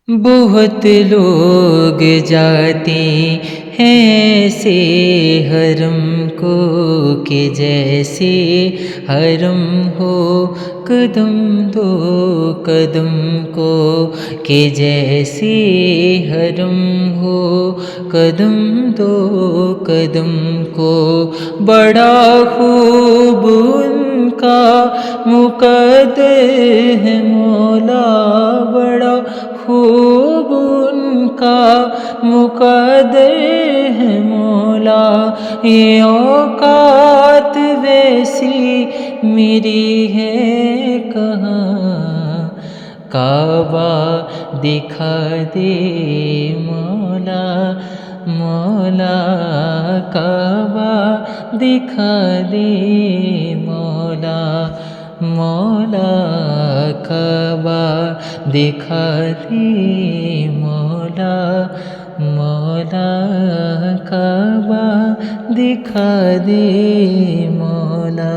بہت لوگ جاتے ہیں سے حرم کو کہ جیسے حرم ہو قدم دو قدم کو کہ جیسے حرم ہو قدم دو قدم کو بڑا خوب ان کا مقدر ہے مولا بڑا خوب ان کا مقدر ہے مولا یہ اوقات ویسی میری ہے کہاں کعبہ دکھا دے مولا مولا کعبہ دکھا دے مولا مولا کعبہ دکھا دے مولا مولا کعبہ دکھا دے مولا